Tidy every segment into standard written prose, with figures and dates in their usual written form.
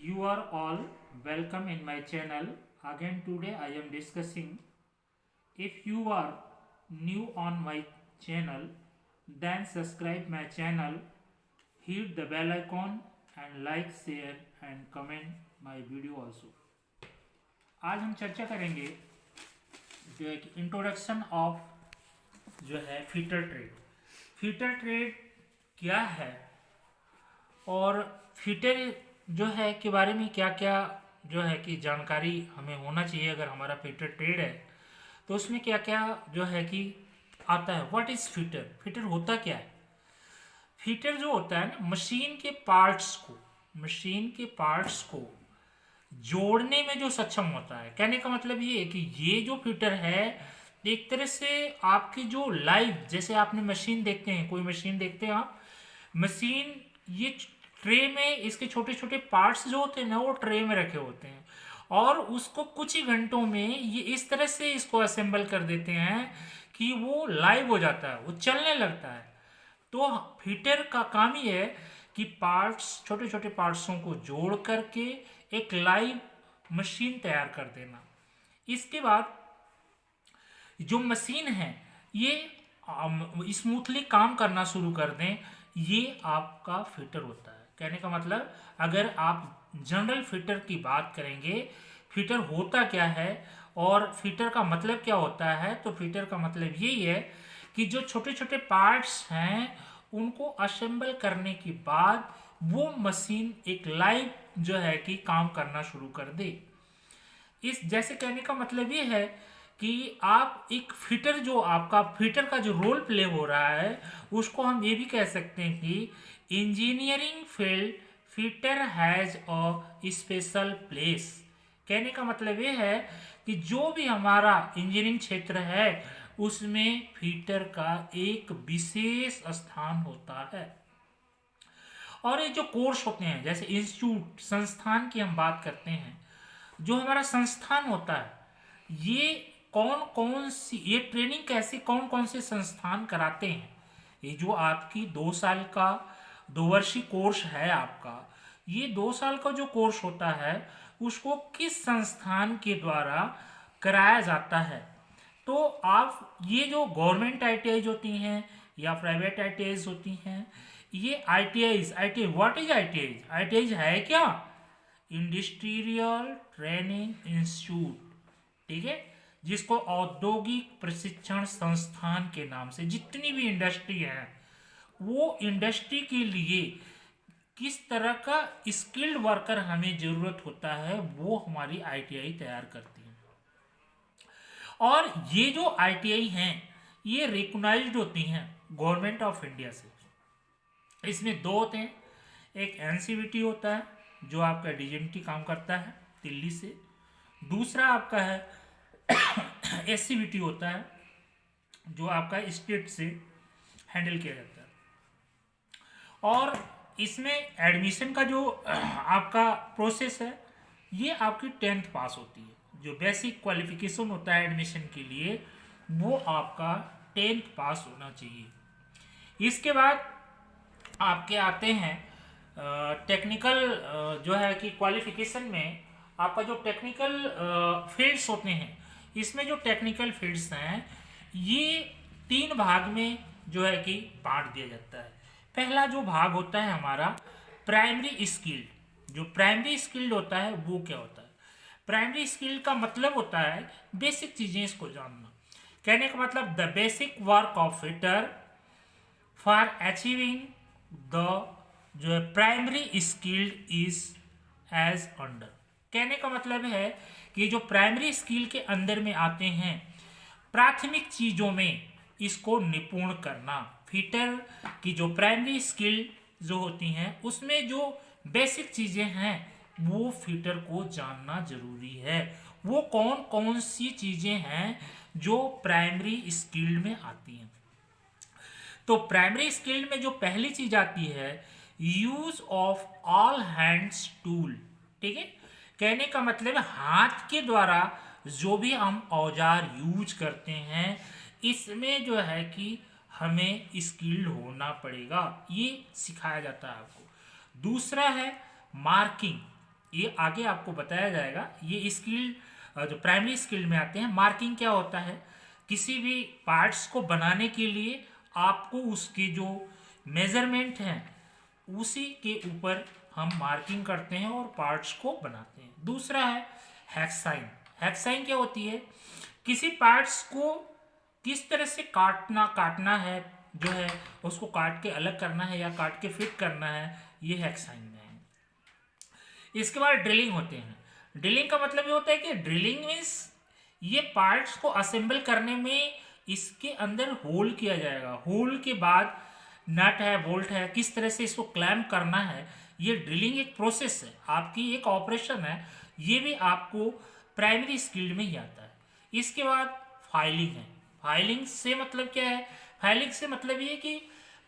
You are all welcome in my channel. Again today I am discussing, if you are new on my channel, then subscribe my channel, hit the bell icon and like, share and comment my video also. आज हम चर्चा करेंगे जो एक introduction of जो है fitter trade. Fitter trade क्या है और फीटर जो है के बारे में क्या क्या जो है कि जानकारी हमें होना चाहिए। अगर हमारा फीटर ट्रेड है तो उसमें क्या क्या जो है कि आता है। What is fitter? फीटर होता क्या है? फीटर जो होता है ना, मशीन के पार्ट्स को जोड़ने में जो सक्षम होता है। कहने का मतलब ये है कि ये जो फीटर है एक तरह से आपकी जो लाइफ, जैसे आपने मशीन देखते हैं, कोई मशीन देखते हैं आप, मशीन ये ट्रे में इसके छोटे छोटे पार्ट्स जो होते हैं ना, वो ट्रे में रखे होते हैं और उसको कुछ ही घंटों में ये इस तरह से इसको असेंबल कर देते हैं कि वो लाइव हो जाता है, वो चलने लगता है। तो फीटर का काम ही है कि पार्ट्स, छोटे छोटे पार्ट्सों को जोड़ करके एक लाइव मशीन तैयार कर देना। इसके बाद जो मशीन है ये स्मूथली काम करना शुरू कर दें, ये आपका फीटर होता है। कहने का मतलब, अगर आप जनरल फीटर की बात करेंगे, फीटर होता क्या है और फीटर का मतलब क्या होता है, तो फीटर का मतलब यही है कि जो छोटे छोटे पार्ट्स हैं उनको असेंबल करने के बाद वो मशीन एक लाइव जो है कि काम करना शुरू कर दे। इस जैसे कहने का मतलब ये है कि आप एक फीटर, जो आपका फीटर का जो रोल प्ले हो रहा है, उसको हम ये भी कह सकते हैं कि engineering field fitter has a special place. कहने का मतलब ये है कि जो भी हमारा इंजीनियरिंग क्षेत्र है उसमें फीटर का एक विशेष स्थान होता है। और ये जो कोर्स होते हैं, जैसे इंस्टीट्यूट, संस्थान की हम बात करते हैं, जो हमारा संस्थान होता है, ये कौन कौन सी, ये ट्रेनिंग कैसे कौन कौन से संस्थान कराते हैं। ये जो आपकी 2 साल का 2 वर्षीय कोर्स है आपका, ये 2 साल का जो कोर्स होता है उसको किस संस्थान के द्वारा कराया जाता है। तो आप ये जो गवर्नमेंट आईटीआईज होती हैं या प्राइवेट आईटीआईज होती हैं, ये ITI what is ITIs? ITIs है क्या? इंडस्ट्रियल ट्रेनिंग इंस्टीट्यूट, ठीक है, जिसको औद्योगिक प्रशिक्षण संस्थान के नाम से, जितनी भी इंडस्ट्री है वो इंडस्ट्री के लिए किस तरह का स्किल्ड वर्कर हमें जरूरत होता है वो हमारी आईटीआई तैयार करती है। और ये जो आईटीआई हैं ये रिकॉग्नाइज्ड होती हैं गवर्नमेंट ऑफ इंडिया से। इसमें 2 होते हैं, एक एनसीवीटी होता है जो आपका डीजीएमटी काम करता है दिल्ली से, दूसरा आपका है एससीवीटी होता है जो आपका स्टेट से हैंडल किया जाता है। और इसमें एडमिशन का जो आपका प्रोसेस है, ये आपकी 10th पास होती है। जो बेसिक क्वालिफिकेशन होता है एडमिशन के लिए वो आपका 10th पास होना चाहिए। इसके बाद आपके आते हैं टेक्निकल, जो है कि क्वालिफिकेशन में आपका जो टेक्निकल फील्ड्स होते हैं, इसमें जो टेक्निकल फील्ड्स हैं ये 3 भाग में जो है कि बांट दिया जाता है। पहला जो भाग होता है हमारा प्राइमरी स्किल्ड। जो प्राइमरी स्किल्ड होता है वो क्या होता है? प्राइमरी स्किल्ड का मतलब होता है बेसिक चीजें इसको जानना। कहने का मतलब the basic work of fitter for achieving the जो है primary skilled is as under. कहने का मतलब है कि जो प्राइमरी स्किल के अंदर में आते हैं, प्राथमिक चीजों में इसको निपुण करना। फीटर की जो प्राइमरी स्किल जो होती हैं उसमें जो बेसिक चीजें हैं वो फीटर को जानना जरूरी है। वो कौन कौन सी चीजें हैं जो प्राइमरी स्किल में आती हैं। तो प्राइमरी स्किल में जो पहली चीज आती है, use of all hands tool. ठीक है, कहने का मतलब हाथ के द्वारा जो भी हम औजार यूज करते हैं इसमें जो है कि हमें स्किल्ड होना पड़ेगा, ये सिखाया जाता है आपको। दूसरा है मार्किंग। ये आगे आपको बताया जाएगा। ये स्किल जो प्राइमरी स्किल में आते हैं। मार्किंग क्या होता है, किसी भी पार्ट्स को बनाने के लिए आपको उसके जो मेजरमेंट हैं उसी के ऊपर हम मार्किंग करते हैं और पार्ट्स को बनाते हैं। दूसरा है हेक्साइन। हेक्साइन क्या होती है, किसी पार्ट्स को किस तरह से काटना है, जो है उसको काट के अलग करना है या काट के फिट करना है, ये हेक्साइन में है। इसके बाद ड्रिलिंग होते हैं। ड्रिलिंग का मतलब ये होता है कि ड्रिलिंग मीन्स ये पार्ट्स को असेंबल करने में इसके अंदर होल किया जाएगा। होल के बाद नट है, बोल्ट है, किस तरह से इसको क्लैम्प करना है, ये ड्रिलिंग एक प्रोसेस है, आपकी एक ऑपरेशन है। ये भी आपको प्राइमरी स्किल्ड में ही आता है। इसके बाद फाइलिंग है। फाइलिंग से मतलब क्या है, फाइलिंग से मतलब ये कि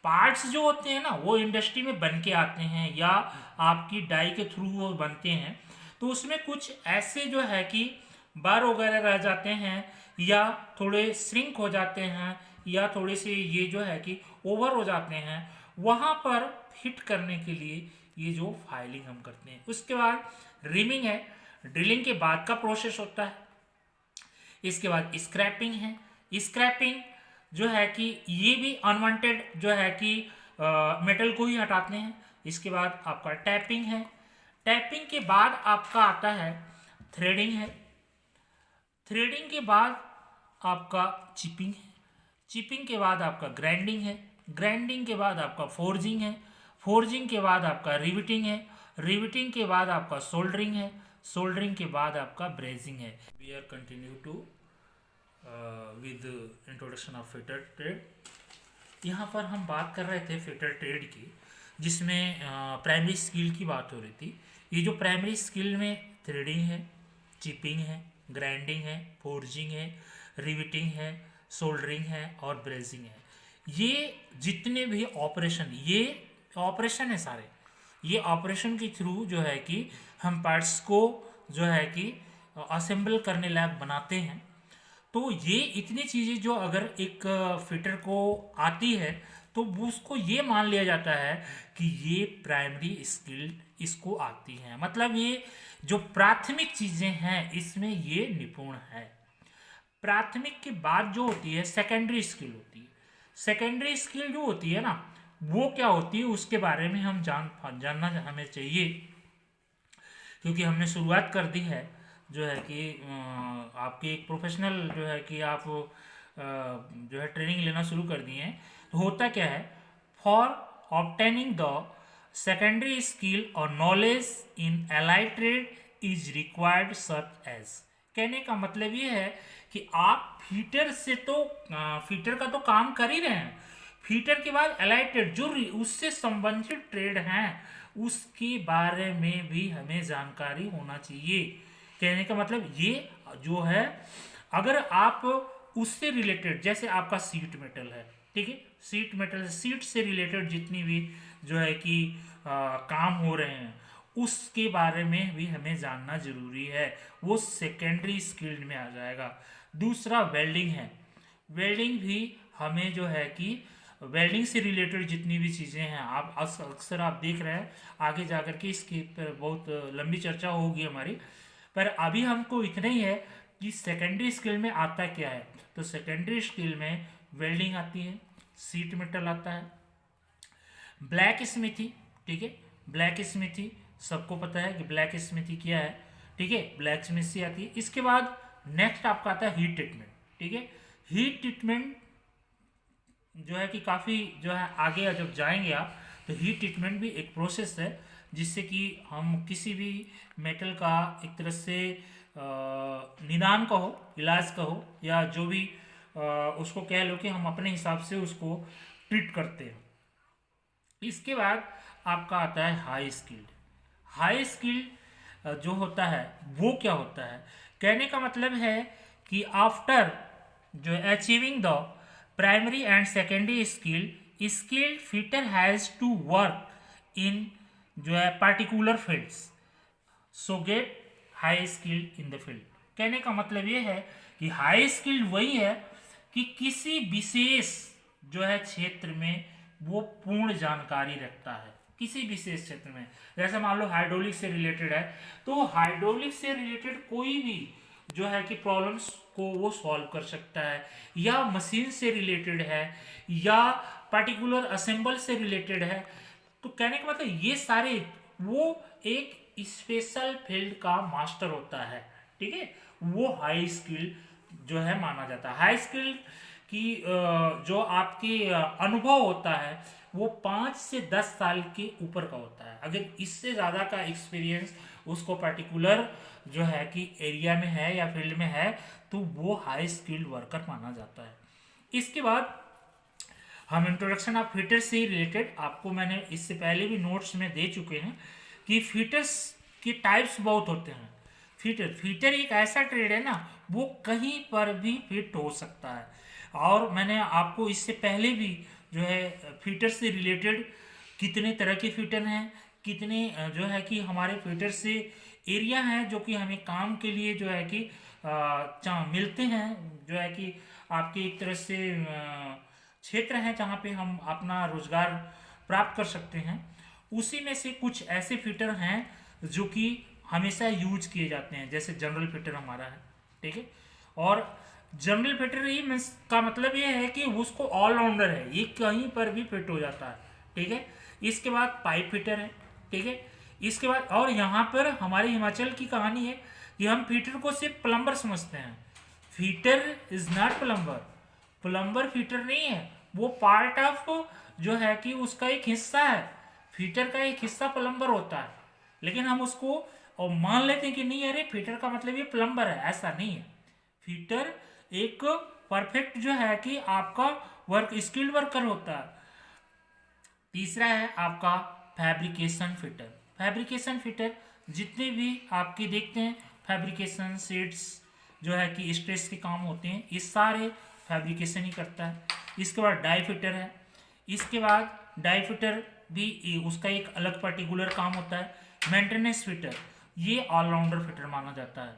पार्ट्स जो होते हैं ना वो इंडस्ट्री में बन के आते हैं या आपकी डाई के थ्रू वो बनते हैं, तो उसमें कुछ ऐसे जो है कि बार वगैरह रह जाते हैं या थोड़े श्रिंक हो जाते हैं या थोड़े से ये जो है कि ओवर हो जाते हैं, वहाँ पर फिट करने के लिए ये जो फाइलिंग हम करते हैं। उसके बाद रिमिंग है, ड्रिलिंग के बाद का प्रोसेस होता है। इसके बाद स्क्रैपिंग है। स्क्रैपिंग जो है कि ये भी अनवांटेड जो है कि मेटल को ही हटाते हैं। इसके बाद आपका टैपिंग है। टैपिंग के बाद आपका आता है थ्रेडिंग है। थ्रेडिंग के बाद आपका चिपिंग है। चिपिंग के बाद आपका ग्राइंडिंग है। ग्राइंडिंग के बाद आपका फोर्जिंग है। फोर्जिंग के बाद आपका रिविटिंग है। रिविटिंग के बाद आपका सोल्डरिंग है। सोल्डरिंग के बाद आपका ब्रेजिंग है। We are continue to with introduction of fitter trade. यहाँ पर हम बात कर रहे थे फिटर ट्रेड की, जिसमें प्राइमरी स्किल की बात हो रही थी। ये जो प्राइमरी स्किल में थ्रेडिंग है, चिपिंग है, ग्राइंडिंग है, फोर्जिंग है, रिविटिंग है, सोल्डरिंग है और ब्रेजिंग है, ये जितने भी ऑपरेशन, ये ऑपरेशन है सारे, ये ऑपरेशन के थ्रू जो है कि हम पार्ट्स को जो है कि असेंबल करने लायक बनाते हैं। तो ये इतनी चीज़ें जो अगर एक फिटर को आती है तो उसको ये मान लिया जाता है कि ये प्राइमरी स्किल इसको आती है। मतलब ये जो प्राथमिक चीज़ें हैं इसमें ये निपुण है। प्राथमिक के बाद जो होती है सेकेंडरी स्किल होती है। सेकेंडरी स्किल जो होती है ना वो क्या होती है उसके बारे में हम जानना हमें चाहिए, क्योंकि हमने शुरुआत कर दी है जो है कि आपकी एक प्रोफेशनल जो है कि आप जो है ट्रेनिंग लेना शुरू कर दिए हैं। तो होता क्या है, for obtaining the secondary skill और knowledge in allied trade is required such as. कहने का मतलब ये है कि आप फीटर से तो फीटर का तो काम कर ही रहे हैं, फीटर के बाद एलाइड ट्रेड जो उससे संबंधित ट्रेड हैं उसके बारे में भी हमें जानकारी होना चाहिए। कहने का मतलब ये जो है, अगर आप उससे रिलेटेड, जैसे आपका सीट मेटल है, ठीक है, सीट मेटल, सीट से रिलेटेड जितनी भी जो है कि काम हो रहे हैं उसके बारे में भी हमें जानना जरूरी है, वो सेकेंडरी स्किल में आ जाएगा। दूसरा वेल्डिंग है। वेल्डिंग भी हमें जो है कि वेल्डिंग से रिलेटेड जितनी भी चीज़ें हैं, आप अक्सर आप देख रहे हैं, आगे जाकर के इसकी पर बहुत लंबी चर्चा होगी हमारी, पर अभी हमको इतना ही है कि सेकेंडरी स्किल में आता क्या है। तो सेकेंडरी स्किल में वेल्डिंग आती है, सीट मेटल आता है, ब्लैक स्मिथी, ठीक है, ब्लैक स्मिथी सबको पता है कि ब्लैक स्मिथी क्या है, ठीक है, ब्लैक स्मिथी आती है। इसके बाद नेक्स्ट आपका आता है हीट ट्रीटमेंट, ठीक है। हीट ट्रीटमेंट जो है कि काफ़ी जो है आगे जब जाएंगे आप तो हीट ट्रीटमेंट भी एक प्रोसेस है जिससे कि हम किसी भी मेटल का एक तरह से निदान का हो, इलाज का हो, या जो भी उसको कह लो कि हम अपने हिसाब से उसको ट्रीट करते हैं। इसके बाद आपका आता है हाई स्किल्ड। हाई स्किल्ड जो होता है वो क्या होता है, कहने का मतलब है कि आफ्टर जो achieving the primary and secondary skilled fitter has to work in जो है particular fields so get high skilled in the field. कहने का मतलब ये है कि हाई स्किल्ड वही है कि किसी विशेष जो है क्षेत्र में वो पूर्ण जानकारी रखता है, किसी विशेष क्षेत्र में। जैसे मान लो हाइड्रोलिक से रिलेटेड है, तो हाइड्रोलिक से रिलेटेड कोई भी जो है कि प्रॉब्लम्स को वो सॉल्व कर सकता है, या मशीन से रिलेटेड है, या पर्टिकुलर असेंबल से रिलेटेड है। तो कहने का मतलब ये सारे वो एक स्पेशल फील्ड का मास्टर होता है, ठीक है। वो हाई स्किल जो है माना जाता है। हाई स्किल की जो आपकी अनुभव होता है वो 5 से 10 साल के ऊपर का होता है। अगर इससे ज़्यादा का एक्सपीरियंस उसको पर्टिकुलर जो है कि एरिया में है या फील्ड में है, तो वो हाई स्किल्ड वर्कर माना जाता है। इसके बाद हम इंट्रोडक्शन ऑफ फीटर से रिलेटेड, आपको मैंने इससे पहले भी नोट्स में दे चुके हैं कि फीटर्स की टाइप्स बहुत होते हैं। फीटर एक ऐसा ट्रेड है ना, वो कहीं पर भी फिट हो सकता है। और मैंने आपको इससे पहले भी जो है फीटर से रिलेटेड कितने तरह के फीटर हैं, कितने जो है कि हमारे फीटर से एरिया हैं जो कि हमें काम के लिए जो है कि मिलते हैं, जो है कि आपके एक तरह से क्षेत्र हैं जहाँ पे हम अपना रोजगार प्राप्त कर सकते हैं। उसी में से कुछ ऐसे फीटर हैं जो कि हमेशा यूज किए जाते हैं, जैसे जनरल फिटर हमारा है, ठीक है। और जनरल फिटर ही मीन्स का मतलब ये है कि उसको ऑलराउंडर है, ये कहीं पर भी फिट हो जाता है, ठीक है। इसके बाद पाइप फिटर है, ठीक है। इसके बाद और यहाँ पर हमारे हिमाचल की कहानी है कि हम फीटर को सिर्फ प्लम्बर समझते हैं। Fitter is not plumber, plumber fitter नहीं है, वो पार्ट ऑफ जो है कि उसका एक हिस्सा है। फीटर का एक हिस्सा प्लम्बर होता है, लेकिन हम उसको और मान लेते हैं कि नहीं अरे फीटर का मतलब ये प्लम्बर है, ऐसा नहीं है। फीटर एक परफेक्ट जो है कि आपका वर्क स्किल्ड वर्कर होता है। तीसरा है आपका फैब्रिकेशन फिटर। फैब्रिकेशन फिटर जितने भी आपके देखते हैं फैब्रिकेशन सेट्स जो है कि स्ट्रेस के काम होते हैं, ये सारे फैब्रिकेशन ही करता है। इसके बाद डाई फिटर है। इसके बाद डाई फिटर भी उसका एक अलग पर्टिकुलर काम होता है। मेंटेनेंस फिटर, ये ऑलराउंडर फिटर माना जाता है।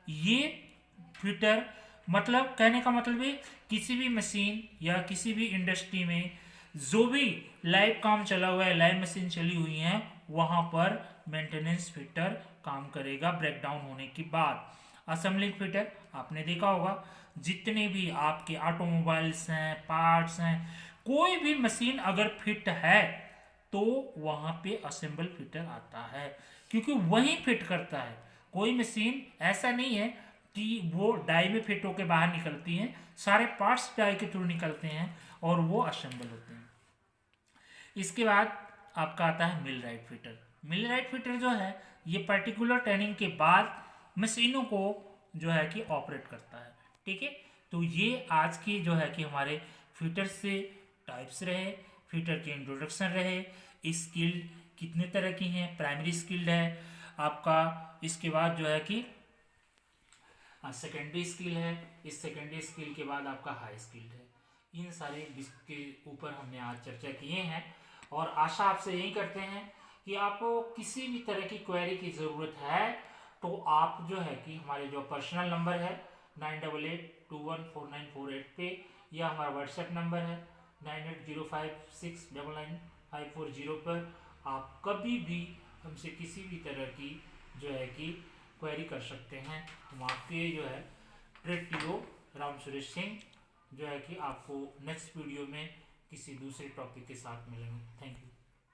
ये फिटर मतलब कहने का मतलब है किसी भी मशीन या किसी भी इंडस्ट्री में जो भी लाइव काम चला हुआ है, लाइव मशीन चली हुई है, वहां पर मेंटेनेंस फिटर काम करेगा ब्रेकडाउन होने के बाद। असेंबलिंग फिटर आपने देखा होगा, जितने भी आपके ऑटोमोबाइल्स हैं, पार्ट्स हैं, कोई भी मशीन अगर फिट है तो वहां पे असेंबल फिटर आता है, क्योंकि वही फिट करता है। कोई मशीन ऐसा नहीं है कि वो डाई में फिट होकर बाहर निकलती हैं, सारे पार्ट्स डाई के थ्रू निकलते हैं और वो असेंबल होते हैं। इसके बाद आपका आता है मिल राइट फिटर। मिल राइट फिटर जो है ये पर्टिकुलर ट्रेनिंग के बाद मशीनों को जो है कि ऑपरेट करता है, ठीक है। तो ये आज की जो है कि हमारे फिटर से टाइप्स रहे, फिटर के इंट्रोडक्शन रहे, स्किल्ड कितने तरह की हैं, प्राइमरी स्किल्ड है आपका, इसके बाद जो है कि सेकेंडरी स्किल है, इस सेकेंडरी स्किल के बाद आपका हाई स्किल्ड है। इन सारे के ऊपर हमने आज चर्चा किए हैं, और आशा आपसे यही करते हैं कि आपको किसी भी तरह की क्वेरी की ज़रूरत है तो आप जो है कि हमारे जो पर्सनल नंबर है 9882149448 पे, या हमारा व्हाट्सएप नंबर है 9805699540 पर आप कभी भी हमसे किसी भी तरह की जो है कि क्वेरी कर सकते हैं। हम आपके जो है ट्रेड टीओ राम सुरेश सिंह जो है कि आपको नेक्स्ट वीडियो में किसी दूसरे टॉपिक के साथ मिलेंगे। Thank you.